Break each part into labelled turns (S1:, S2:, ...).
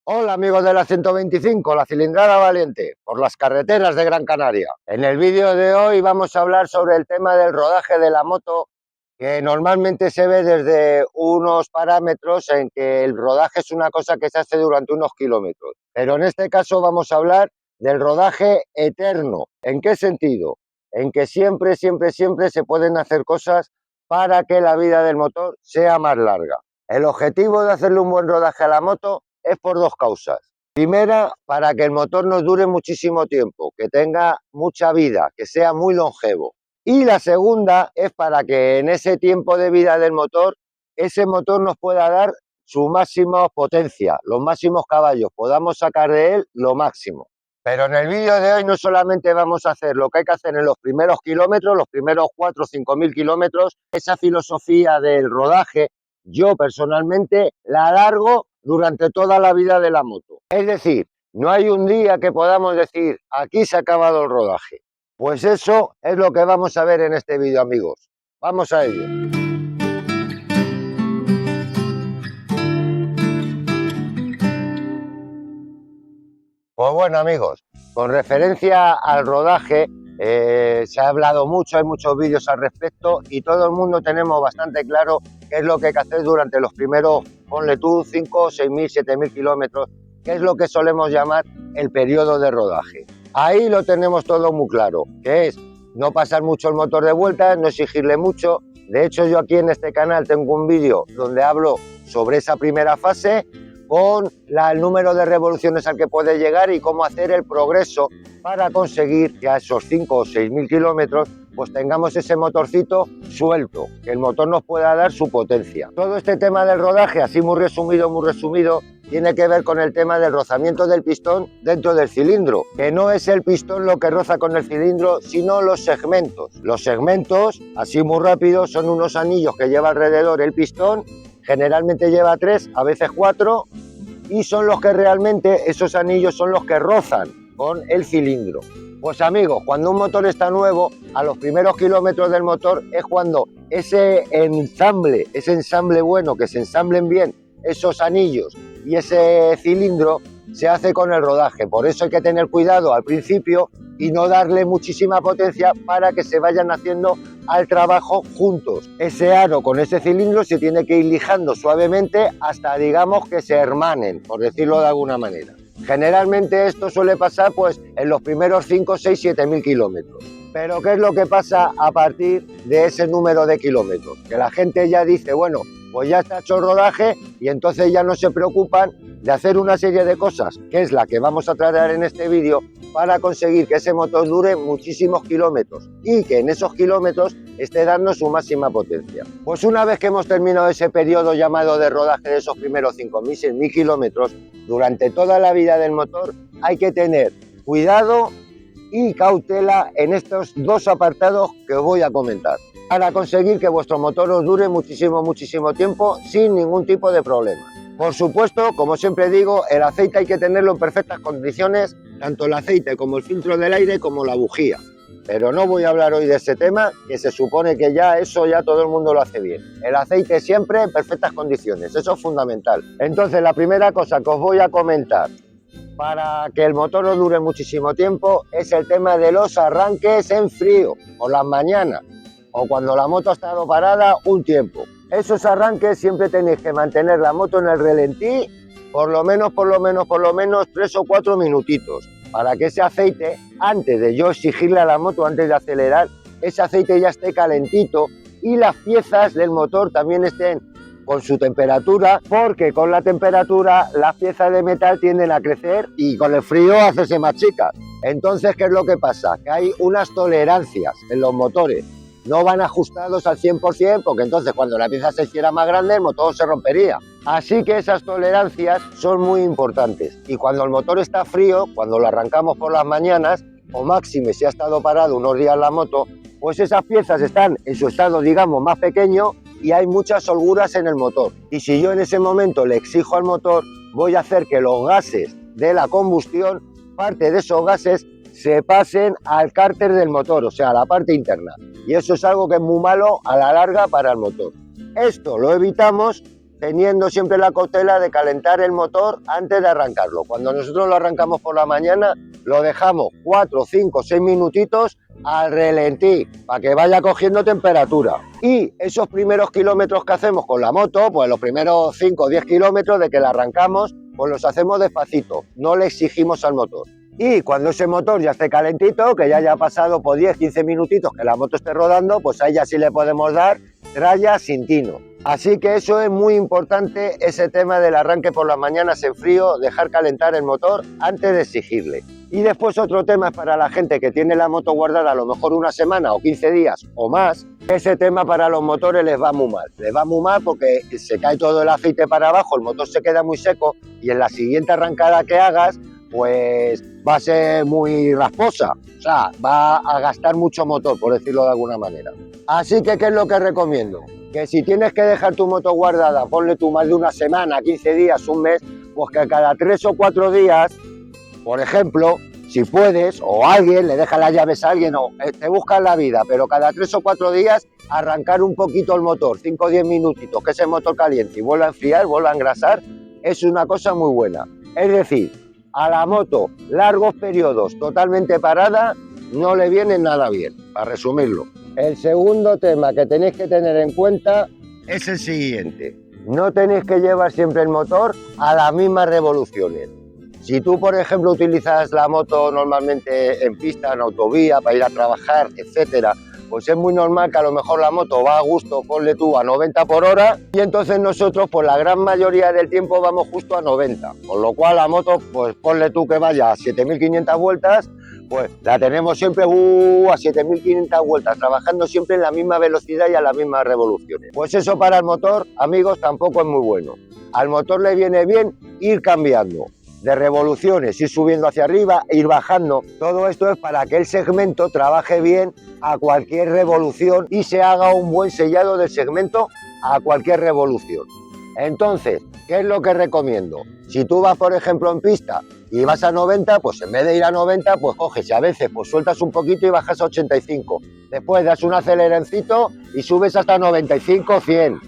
S1: Hola amigos de la 125, la cilindrada valiente, por las carreteras de Gran Canaria. En el vídeo de hoy vamos a hablar sobre el tema del rodaje de la moto, que normalmente se ve desde unos parámetros en que el rodaje es una cosa que se hace durante unos kilómetros. Pero en este caso vamos a hablar del rodaje eterno. ¿En qué sentido? En que siempre se pueden hacer cosas para que la vida del motor sea más larga. El objetivo de hacerle un buen rodaje a la moto es por dos causas. Primera, para que el motor nos dure muchísimo tiempo, que tenga mucha vida, que sea muy longevo. Y la segunda es para que en ese tiempo de vida del motor, ese motor nos pueda dar su máxima potencia, los máximos caballos, podamos sacar de él lo máximo. Pero en el vídeo de hoy no solamente vamos a hacer lo que hay que hacer en los primeros kilómetros, los primeros 4 o 5 mil kilómetros, esa filosofía del rodaje, yo personalmente la alargo durante toda la vida de la moto. Es decir, no hay un día que podamos decir, aquí se ha acabado el rodaje. Pues eso es lo que vamos a ver en este vídeo, amigos. Vamos a ello. Pues bueno, amigos, con referencia al rodaje, se ha hablado mucho, hay muchos vídeos al respecto y todo el mundo tenemos bastante claro qué es lo que hay que hacer durante los primeros, ponle tú, 5, 6.000, 7.000 kilómetros, que es lo que solemos llamar el periodo de rodaje. Ahí lo tenemos todo muy claro, que es no pasar mucho el motor de vuelta, no exigirle mucho. De hecho, yo aquí en este canal tengo un vídeo donde hablo sobre esa primera fase, con el número de revoluciones al que puede llegar y cómo hacer el progreso para conseguir que a esos 5 o 6.000 kilómetros pues tengamos ese motorcito suelto, que el motor nos pueda dar su potencia. Todo este tema del rodaje, así muy resumido, tiene que ver con el tema del rozamiento del pistón dentro del cilindro, que no es el pistón lo que roza con el cilindro, sino los segmentos. Los segmentos, así muy rápido, son unos anillos que lleva alrededor el pistón, generalmente lleva 3, a veces 4, y son los que realmente, esos anillos son los que rozan con el cilindro. Pues amigos, cuando un motor está nuevo, a los primeros kilómetros del motor es cuando ese ensamble bueno, que se ensamblen bien esos anillos y ese cilindro, se hace con el rodaje. Por eso hay que tener cuidado al principio y no darle muchísima potencia para que se vayan haciendo al trabajo juntos. Ese aro con ese cilindro se tiene que ir lijando suavemente hasta, digamos, que se hermanen, por decirlo de alguna manera. Generalmente esto suele pasar pues en los primeros 5, 6, 7 mil kilómetros. Pero ¿qué es lo que pasa a partir de ese número de kilómetros? Que la gente ya dice, bueno, pues ya está hecho el rodaje y entonces ya no se preocupan de hacer una serie de cosas, que es la que vamos a tratar en este vídeo, para conseguir que ese motor dure muchísimos kilómetros y que en esos kilómetros esté dando su máxima potencia. Pues una vez que hemos terminado ese periodo llamado de rodaje de esos primeros 5.000, 6.000 kilómetros, durante toda la vida del motor hay que tener cuidado y cautela en estos dos apartados que os voy a comentar, para conseguir que vuestro motor os dure muchísimo tiempo sin ningún tipo de problema. Por supuesto, como siempre digo, el aceite hay que tenerlo en perfectas condiciones, tanto el aceite como el filtro del aire como la bujía. Pero no voy a hablar hoy de ese tema, que se supone que ya eso ya todo el mundo lo hace bien. El aceite siempre en perfectas condiciones, eso es fundamental. Entonces, la primera cosa que os voy a comentar para que el motor os dure muchísimo tiempo es el tema de los arranques en frío, por las mañanas, o cuando la moto ha estado parada un tiempo. Esos arranques siempre tenéis que mantener la moto en el ralentí por lo menos 3 o 4 minutitos, para que ese aceite, antes de yo exigirle a la moto, antes de acelerar, ese aceite ya esté calentito y las piezas del motor también estén con su temperatura, porque con la temperatura las piezas de metal tienden a crecer y con el frío a hacerse más chicas. Entonces, ¿qué es lo que pasa? Que hay unas tolerancias en los motores. No van ajustados al 100%, porque entonces cuando la pieza se hiciera más grande el motor se rompería. Así que esas tolerancias son muy importantes. Y cuando el motor está frío, cuando lo arrancamos por las mañanas, o máxime si ha estado parado unos días la moto, pues esas piezas están en su estado, digamos, más pequeño y hay muchas holguras en el motor. Y si yo en ese momento le exijo al motor, voy a hacer que los gases de la combustión, parte de esos gases, se pasen al cárter del motor, o sea, a la parte interna. Y eso es algo que es muy malo a la larga para el motor. Esto lo evitamos teniendo siempre la cautela de calentar el motor antes de arrancarlo. Cuando nosotros lo arrancamos por la mañana, lo dejamos 4, 5, 6 minutitos al relentí, para que vaya cogiendo temperatura. Y esos primeros kilómetros que hacemos con la moto, pues los primeros 5 o 10 kilómetros de que la arrancamos, pues los hacemos despacito, no le exigimos al motor. Y cuando ese motor ya esté calentito, que ya haya pasado por 10, 15 minutitos que la moto esté rodando, pues ahí ya sí le podemos dar tralla sin tino. Así que eso es muy importante, ese tema del arranque por las mañanas en frío, dejar calentar el motor antes de exigirle. Y después otro tema es para la gente que tiene la moto guardada a lo mejor una semana o 15 días o más. Ese tema para los motores les va muy mal. Les va muy mal porque se cae todo el aceite para abajo, el motor se queda muy seco y en la siguiente arrancada que hagas, pues va a ser muy rasposa, o sea, va a gastar mucho motor, por decirlo de alguna manera. Así que, ¿qué es lo que recomiendo? Que si tienes que dejar tu moto guardada, ponle tú más de una semana, 15 días, un mes, pues que cada 3 o 4 días, por ejemplo, si puedes, o alguien, le deja las llaves a alguien, o te buscas la vida, pero cada 3 o 4 días arrancar un poquito el motor, 5 o 10 minutitos, que ese motor caliente y vuelva a enfriar, vuelva a engrasar, es una cosa muy buena. Es decir, a la moto largos periodos totalmente parada no le viene nada bien, para resumirlo. El segundo tema que tenéis que tener en cuenta es el siguiente. No tenéis que llevar siempre el motor a las mismas revoluciones. Si tú, por ejemplo, utilizas la moto normalmente en pista, en autovía, para ir a trabajar, etcétera, pues es muy normal que a lo mejor la moto va a gusto, ponle tú, a 90 por hora, y entonces nosotros, pues la gran mayoría del tiempo vamos justo a 90, con lo cual la moto, pues ponle tú que vaya a 7.500 vueltas, pues la tenemos siempre a 7.500 vueltas, trabajando siempre en la misma velocidad y a las mismas revoluciones. Pues eso para el motor, amigos, tampoco es muy bueno. Al motor le viene bien ir cambiando de revoluciones, ir subiendo hacia arriba, ir bajando. Todo esto es para que el segmento trabaje bien a cualquier revolución y se haga un buen sellado del segmento a cualquier revolución. Entonces, ¿qué es lo que recomiendo? Si tú vas, por ejemplo, en pista y vas a 90, pues en vez de ir a 90, pues coges y a veces pues sueltas un poquito y bajas a 85. Después das un aceleroncito y subes hasta 95, 100.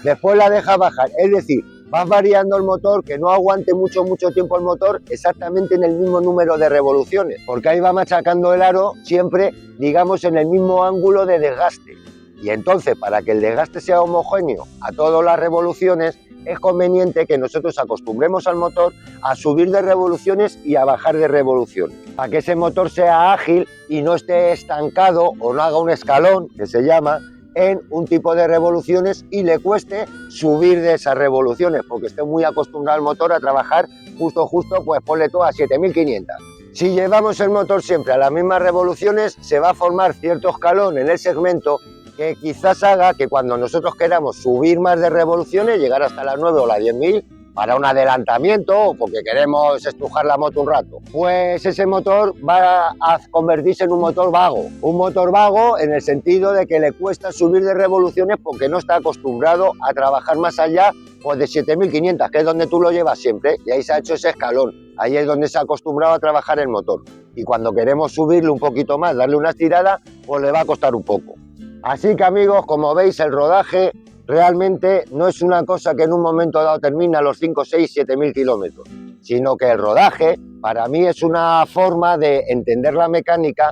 S1: Después la dejas bajar, es decir, vas variando el motor, que no aguante mucho tiempo el motor exactamente en el mismo número de revoluciones, porque ahí va machacando el aro siempre, digamos, en el mismo ángulo de desgaste. Y entonces, para que el desgaste sea homogéneo a todas las revoluciones, es conveniente que nosotros acostumbremos al motor a subir de revoluciones y a bajar de revoluciones, para que ese motor sea ágil y no esté estancado o no haga un escalón, que se llama, en un tipo de revoluciones y le cueste subir de esas revoluciones, porque esté muy acostumbrado el motor a trabajar justo, pues ponle tú a 7.500. Si llevamos el motor siempre a las mismas revoluciones, se va a formar cierto escalón en el segmento que quizás haga que cuando nosotros queramos subir más de revoluciones, llegar hasta las 9 o las 10.000, para un adelantamiento o porque queremos estrujar la moto un rato, pues ese motor va a convertirse en un motor vago. Un motor vago en el sentido de que le cuesta subir de revoluciones porque no está acostumbrado a trabajar más allá pues de 7.500, que es donde tú lo llevas siempre, y ahí se ha hecho ese escalón. Ahí es donde se ha acostumbrado a trabajar el motor. Y cuando queremos subirle un poquito más, darle una estirada, pues le va a costar un poco. Así que, amigos, como veis, el rodaje realmente no es una cosa que en un momento dado termina a los 5, 6, 7.000 kilómetros, sino que el rodaje para mí es una forma de entender la mecánica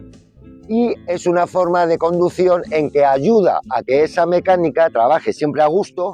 S1: y es una forma de conducción en que ayuda a que esa mecánica trabaje siempre a gusto,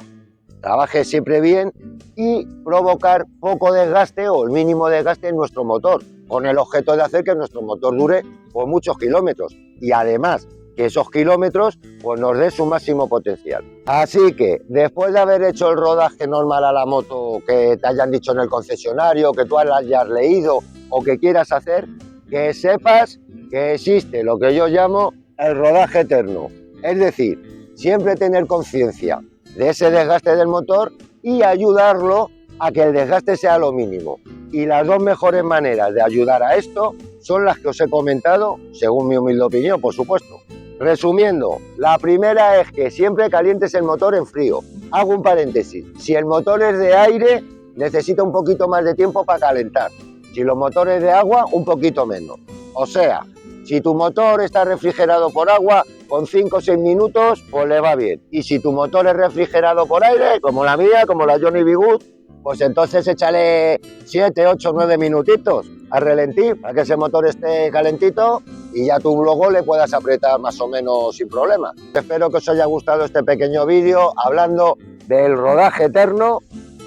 S1: trabaje siempre bien y provocar poco desgaste o el mínimo desgaste en nuestro motor, con el objeto de hacer que nuestro motor dure por muchos kilómetros y además que esos kilómetros pues nos dé su máximo potencial. Así que después de haber hecho el rodaje normal a la moto que te hayan dicho en el concesionario, que tú hayas leído o que quieras hacer, que sepas que existe lo que yo llamo el rodaje eterno. Es decir, siempre tener conciencia de ese desgaste del motor y ayudarlo a que el desgaste sea lo mínimo. Y las dos mejores maneras de ayudar a esto son las que os he comentado, según mi humilde opinión, por supuesto. Resumiendo, la primera es que siempre calientes el motor en frío. Hago un paréntesis. Si el motor es de aire, necesita un poquito más de tiempo para calentar. Si los motores de agua, un poquito menos. O sea, si tu motor está refrigerado por agua, con 5 o 6 minutos, pues le va bien. Y si tu motor es refrigerado por aire, como la mía, como la Johnny B. Good, pues entonces échale 7, 8, 9 minutitos a ralentí para que ese motor esté calentito y ya tú luego le puedas apretar más o menos sin problema. Espero que os haya gustado este pequeño vídeo hablando del rodaje eterno,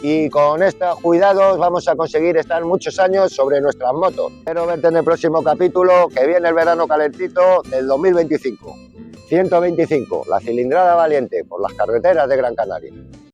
S1: y con estos cuidados vamos a conseguir estar muchos años sobre nuestras motos. Espero verte en el próximo capítulo, que viene el verano calentito del 2025. 125, la cilindrada valiente por las carreteras de Gran Canaria.